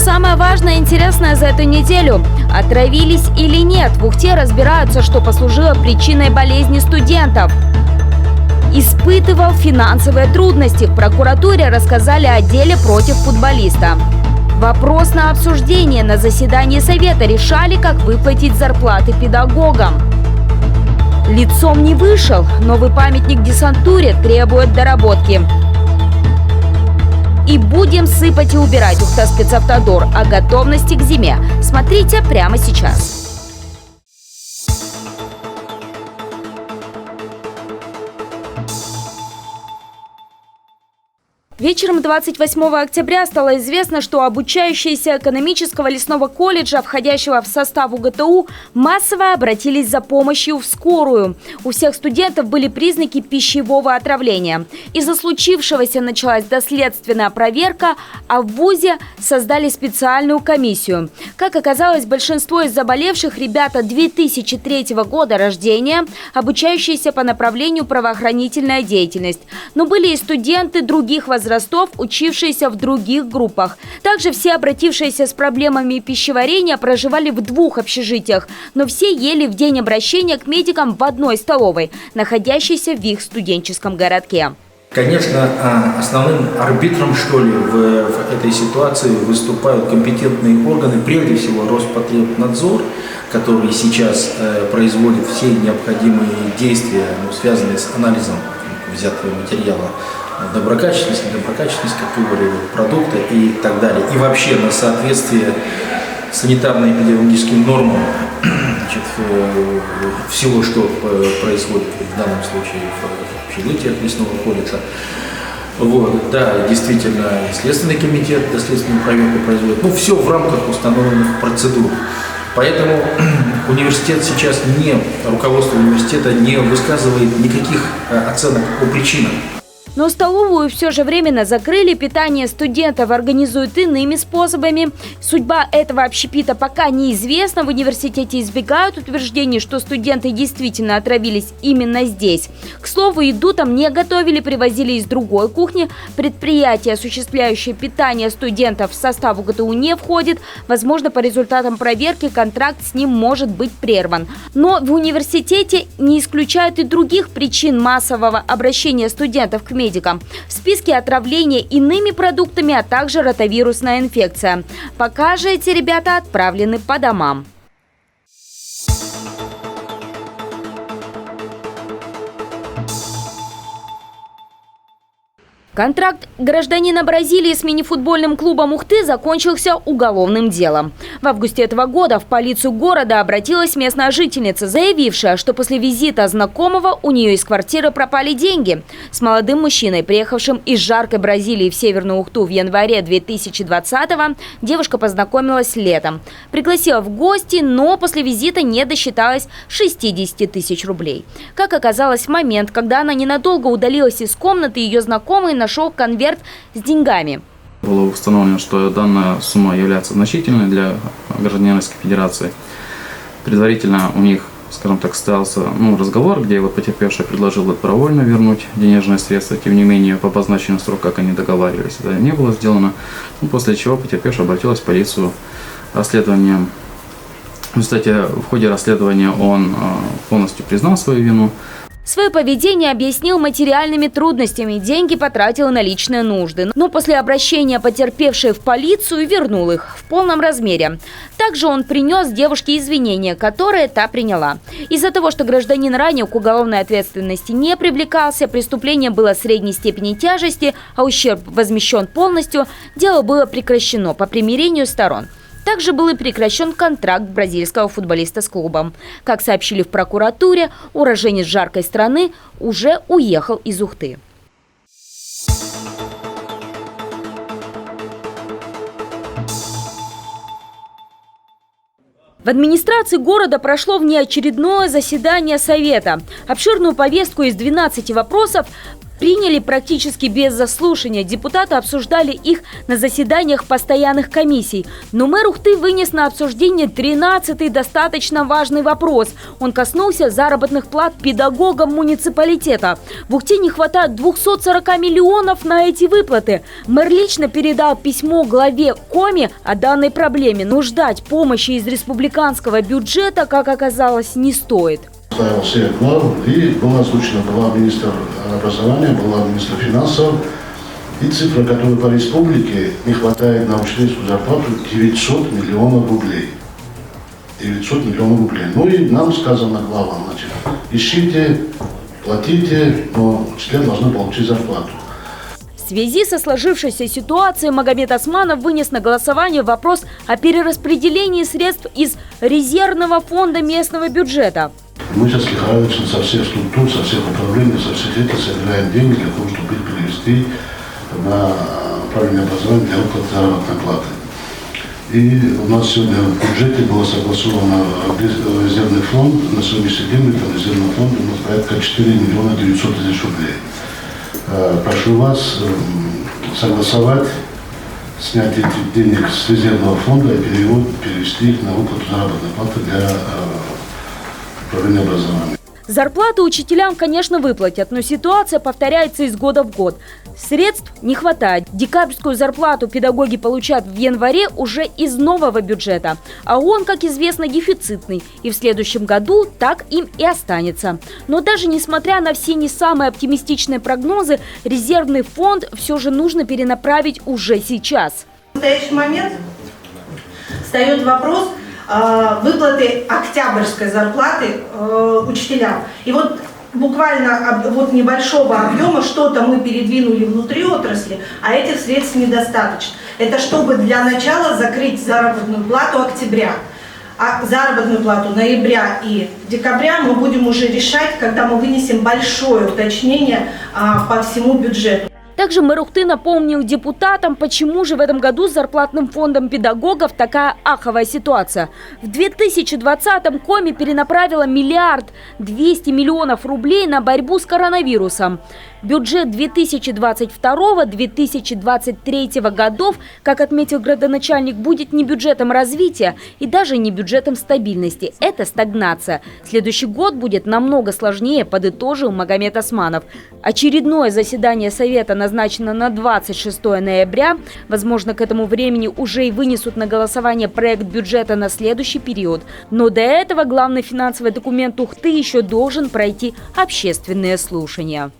самое важное и интересное за эту неделю. Отравились или нет? В Ухте разбираются, что послужило причиной болезни студентов. Испытывал финансовые трудности. В прокуратуре рассказали о деле против футболиста. Вопрос на обсуждение. На заседании совета решали, как выплатить зарплаты педагогам. Лицом не вышел. Новый памятник десантуре требует доработки. И будем сыпать и убирать. Ухта спецавтодор о готовности к зиме. Смотрите прямо сейчас. Вечером 28 октября стало известно, что обучающиеся экономического лесного колледжа, входящего в состав УГТУ, массово обратились за помощью в скорую. У всех студентов были признаки пищевого отравления. Из-за случившегося началась доследственная проверка, а в ВУЗе создали специальную комиссию. Как оказалось, большинство из заболевших ребята 2003 года рождения, обучающиеся по направлению правоохранительная деятельность. Но были и студенты других возрастов, учившиеся в других группах. Также все обратившиеся с проблемами пищеварения проживали в 2 общежитиях, но все ели в день обращения к медикам в одной столовой, находящейся в их студенческом городке. Конечно, основным арбитром, что ли, в этой ситуации выступают компетентные органы, прежде всего Роспотребнадзор, который сейчас производит все необходимые действия, связанные с анализом взятого материала, доброкачественность, недоброкачественность категории продукта и так далее. И вообще на соответствие санитарно-эпидемиологическим нормам, всего, что происходит в данном случае в общежитиях лесного колледжа. Вот, да, действительно, Следственный комитет доследственную проверку производит. Все в рамках установленных процедур. Поэтому университет сейчас руководство университета не высказывает никаких оценок по причинам. Но столовую все же временно закрыли, питание студентов организуют иными способами. Судьба этого общепита пока неизвестна. В университете избегают утверждений, что студенты действительно отравились именно здесь. К слову, еду там не готовили, привозили из другой кухни. Предприятие, осуществляющее питание студентов, в состав УГТУ не входит. Возможно, по результатам проверки контракт с ним может быть прерван. Но в университете не исключают и других причин массового обращения студентов к медикам. В списке отравления иными продуктами, а также ротавирусная инфекция. Пока же эти ребята отправлены по домам. Контракт гражданина Бразилии с мини-футбольным клубом Ухты закончился уголовным делом. В августе этого года в полицию города обратилась местная жительница, заявившая, что после визита знакомого у нее из квартиры пропали деньги. С молодым мужчиной, приехавшим из жаркой Бразилии в Северную Ухту в январе 2020-го, девушка познакомилась летом. Пригласила в гости, но после визита не досчиталась 60 тысяч рублей. Как оказалось, в момент, когда она ненадолго удалилась из комнаты, ее знакомый нашел конверт с деньгами. Было установлено, что данная сумма является значительной для гражданина Российской Федерации. Предварительно у них, скажем так, состоялся разговор, где потерпевший предложил добровольно вернуть денежные средства. Тем не менее, по обозначенному сроку, как они договаривались, это не было сделано. После чего потерпевший обратилась в полицию расследованием. Кстати, в ходе расследования он полностью признал свою вину. Свое поведение объяснил материальными трудностями, деньги потратил на личные нужды. Но после обращения потерпевшей в полицию вернул их в полном размере. Также он принес девушке извинения, которые та приняла. Из-за того, что гражданин ранее к уголовной ответственности не привлекался, преступление было средней степени тяжести, а ущерб возмещен полностью, дело было прекращено по примирению сторон. Также был и прекращен контракт бразильского футболиста с клубом. Как сообщили в прокуратуре, уроженец жаркой страны уже уехал из Ухты. В администрации города прошло внеочередное заседание совета. Обширную повестку из 12 вопросов Приняли практически без заслушания. Депутаты обсуждали их на заседаниях постоянных комиссий. Но мэр Ухты вынес на обсуждение 13-й достаточно важный вопрос. Он коснулся заработных плат педагогам муниципалитета. В Ухте не хватает 240 миллионов на эти выплаты. Мэр лично передал письмо главе Коми о данной проблеме. Но ждать помощи из республиканского бюджета, как оказалось, не стоит. Ставил всех глав, и была озвучена, была министр образования, была министр финансов, и цифра, которая по республике не хватает на учительскую зарплату 900 миллионов рублей. 900 миллионов рублей. Ну и нам сказано главам, значит, ищите, платите, но учителя должны получить зарплату. В связи со сложившейся ситуацией Магомед Османов вынес на голосование вопрос о перераспределении средств из резервного фонда местного бюджета. Мы сейчас лихорадочно со всех структур, со всех управлений, со всех этих собираем деньги для того, чтобы их перевести на правильное образование для выплаты заработной платы. И у нас сегодня в бюджете было согласовано резервный фонд. На сегодняшний день в этом резервном фонде у нас порядка 4 миллиона 900 тысяч рублей. Прошу вас согласовать, снять эти денег с резервного фонда и перевести их на выплату заработной платы для управления образованием. Зарплату учителям, конечно, выплатят, но ситуация повторяется из года в год. Средств не хватает. Декабрьскую зарплату педагоги получат в январе уже из нового бюджета. А он, как известно, дефицитный. И в следующем году так им и останется. Но даже несмотря на все не самые оптимистичные прогнозы, резервный фонд все же нужно перенаправить уже сейчас. В настоящий момент встает вопрос выплаты октябрьской зарплаты учителям. И вот буквально вот небольшого объема что-то мы передвинули внутри отрасли, а этих средств недостаточно. Это чтобы для начала закрыть заработную плату октября. А заработную плату ноября и декабря мы будем уже решать, когда мы вынесем большое уточнение по всему бюджету. Также мэр Ухты напомнил депутатам, почему же в этом году с зарплатным фондом педагогов такая аховая ситуация. В 2020-м Коми перенаправила 1 200 000 000 рублей на борьбу с коронавирусом. Бюджет 2022-2023 годов, как отметил градоначальник, будет не бюджетом развития и даже не бюджетом стабильности. Это стагнация. Следующий год будет намного сложнее, подытожил Магомед Османов. Очередное заседание Совета назначено на 26 ноября. Возможно, к этому времени уже и вынесут на голосование проект бюджета на следующий период. Но до этого главный финансовый документ Ухты еще должен пройти общественные слушания.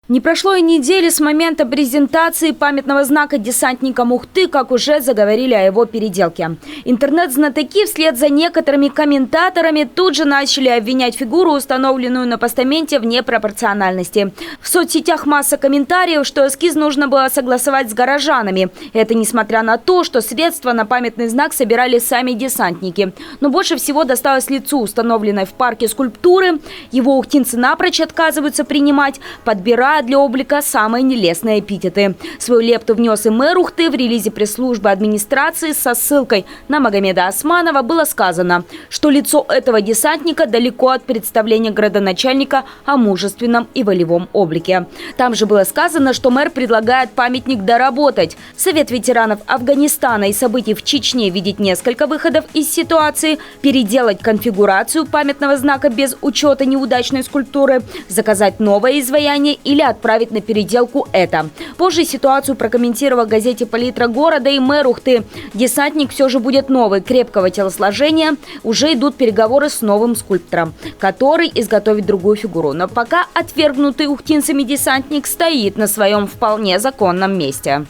Не прошло и недели с момента презентации памятного знака десантникам Ухты, как уже заговорили о его переделке. Интернет-знатоки вслед за некоторыми комментаторами тут же начали обвинять фигуру, установленную на постаменте, в непропорциональности. В соцсетях масса комментариев, что эскиз нужно было согласовать с горожанами. Это несмотря на то, что средства на памятный знак собирали сами десантники. Но больше всего досталось лицу, установленной в парке скульптуры. Его ухтинцы напрочь отказываются принимать, подбирая для облика самые нелестные эпитеты. Свою лепту внес и мэр Ухты. В релизе пресс-службы администрации со ссылкой на Магомеда Османова было сказано, что лицо этого десантника далеко от представления градоначальника о мужественном и волевом облике. Там же было сказано, что мэр предлагает памятник доработать. Совет ветеранов Афганистана и событий в Чечне видит несколько выходов из ситуации: переделать конфигурацию памятного знака без учета неудачной скульптуры, заказать новое изваяние или отправить на переделку это. Позже ситуацию прокомментировал в газете «Палитра города» и мэр Ухты. Десантник все же будет новый, крепкого телосложения. Уже идут переговоры с новым скульптором, который изготовит другую фигуру. Но пока отвергнутый ухтинцами десантник стоит на своем вполне законном месте.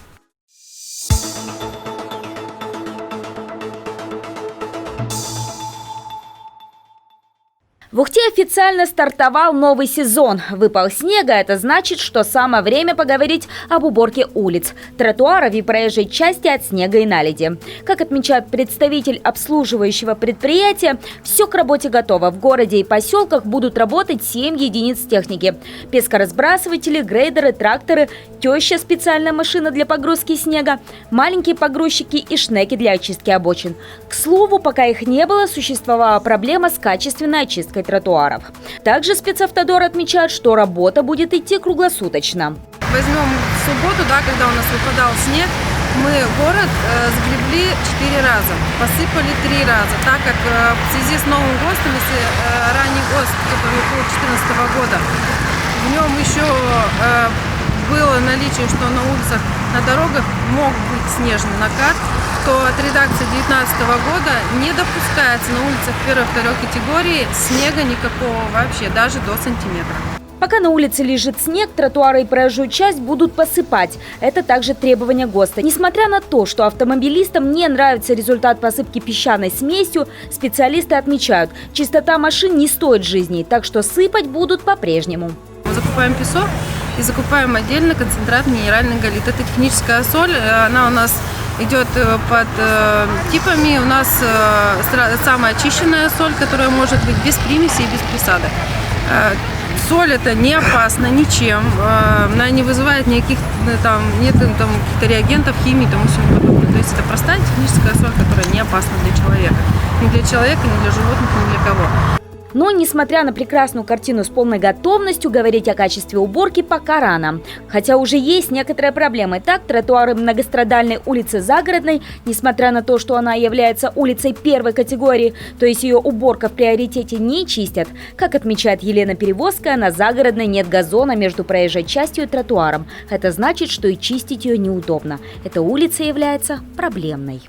В Ухте официально стартовал новый сезон. Выпал снега, это значит, что самое время поговорить об уборке улиц, тротуаров и проезжей части от снега и наледи. Как отмечает представитель обслуживающего предприятия, все к работе готово. В городе и поселках будут работать 7 единиц техники. Пескоразбрасыватели, грейдеры, тракторы, теща, специальная машина для погрузки снега, маленькие погрузчики и шнеки для очистки обочин. К слову, пока их не было, существовала проблема с качественной очисткой тротуаров. Также спецавтодор отмечает, что работа будет идти круглосуточно. Возьмем субботу, когда у нас выпадал снег, мы город сгребли 4 раза, посыпали 3 раза, так как в связи с Новым ГОСТом, если ранний ГОСТ, который был 2014 года, в нем еще было наличие, что на улицах, на дорогах мог быть снежный накат, то от редакции 2019 года не допускается на улицах 1-2 категории снега никакого вообще, даже до сантиметра. Пока на улице лежит снег, тротуары и проезжую часть будут посыпать. Это также требование ГОСТа. Несмотря на то, что автомобилистам не нравится результат посыпки песчаной смесью, специалисты отмечают, чистота машин не стоит жизни, так что сыпать будут по-прежнему. Мы закупаем песок и закупаем отдельно концентрат минеральный галлит. Это техническая соль, она у нас идет под типами. У нас самая очищенная соль, которая может быть без примеси и без присадок. Соль это не опасно ничем, она не вызывает никаких нет каких-то реагентов, химии и тому подобное. То есть это простая техническая соль, которая не опасна для человека. Ни для человека, ни для животных, ни для кого. Но, несмотря на прекрасную картину с полной готовностью, говорить о качестве уборки пока рано. Хотя уже есть некоторые проблемы. Так, тротуары многострадальной улицы Загородной, несмотря на то, что она является улицей первой категории, то есть ее уборка в приоритете, не чистят. Как отмечает Елена Перевозская, на Загородной нет газона между проезжей частью и тротуаром. Это значит, что и чистить ее неудобно. Эта улица является проблемной.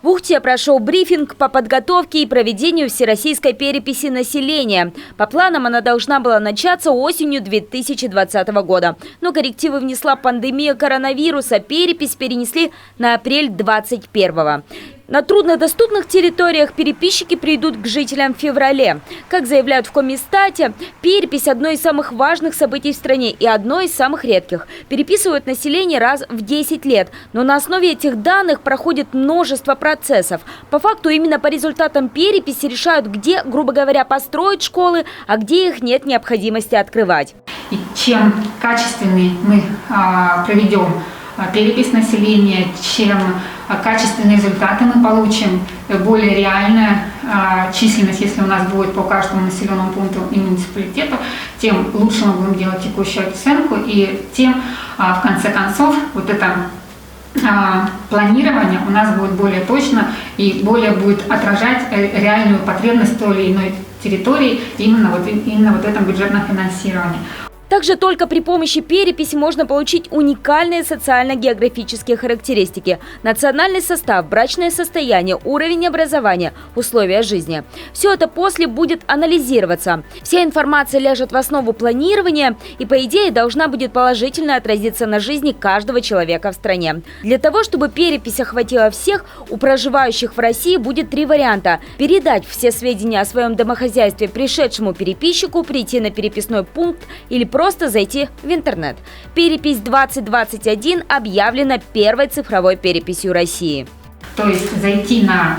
В Ухте прошел брифинг по подготовке и проведению всероссийской переписи населения. По планам она должна была начаться осенью 2020 года. Но коррективы внесла пандемия коронавируса. Перепись перенесли на апрель 2021. На труднодоступных территориях переписчики придут к жителям в феврале. Как заявляют в Комистате, перепись – одно из самых важных событий в стране и одно из самых редких. Переписывают население раз в 10 лет. Но на основе этих данных проходит множество процессов. По факту именно по результатам переписи решают, где, грубо говоря, построить школы, а где их нет необходимости открывать. И чем качественнее мы проведем перепись населения, чем качественные результаты мы получим, более реальная численность, если у нас будет по каждому населенному пункту и муниципалитету, тем лучше мы будем делать текущую оценку, и тем, в конце концов, вот это планирование у нас будет более точно и более будет отражать реальную потребность той или иной территории именно в этом бюджетном финансировании. Также только при помощи переписи можно получить уникальные социально-географические характеристики: национальный состав, брачное состояние, уровень образования, условия жизни. Все это после будет анализироваться. Вся информация ляжет в основу планирования и, по идее, должна будет положительно отразиться на жизни каждого человека в стране. Для того, чтобы перепись охватила всех, у проживающих в России будет 3 варианта: передать все сведения о своем домохозяйстве пришедшему переписчику, прийти на переписной пункт или просто зайти в интернет. Перепись 2021 объявлена первой цифровой переписью России. То есть зайти на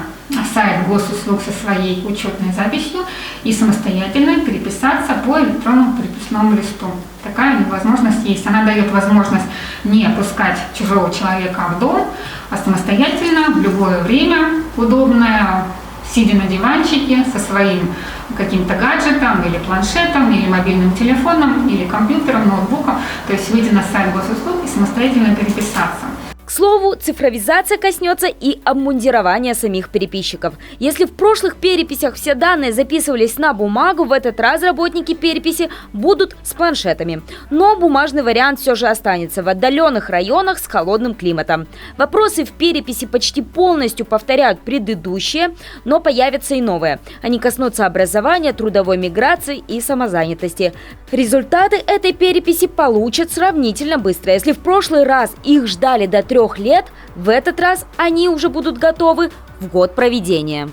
сайт госуслуг со своей учетной записью и самостоятельно переписаться по электронному переписному листу. Такая возможность есть. Она дает возможность не пускать чужого человека в дом, а самостоятельно в любое время, удобное, сидя на диванчике со своим каким-то гаджетом или планшетом, или мобильным телефоном, или компьютером, ноутбуком, то есть выйти на сайт госуслуг и самостоятельно переписаться. К слову, цифровизация коснется и обмундирования самих переписчиков. Если в прошлых переписях все данные записывались на бумагу, в этот раз работники переписи будут с планшетами. Но бумажный вариант все же останется в отдаленных районах с холодным климатом. Вопросы в переписи почти полностью повторяют предыдущие, но появятся и новые. Они коснутся образования, трудовой миграции и самозанятости. Результаты этой переписи получат сравнительно быстро. Если в прошлый раз их ждали до 3 лет, в этот раз они уже будут готовы в год проведения.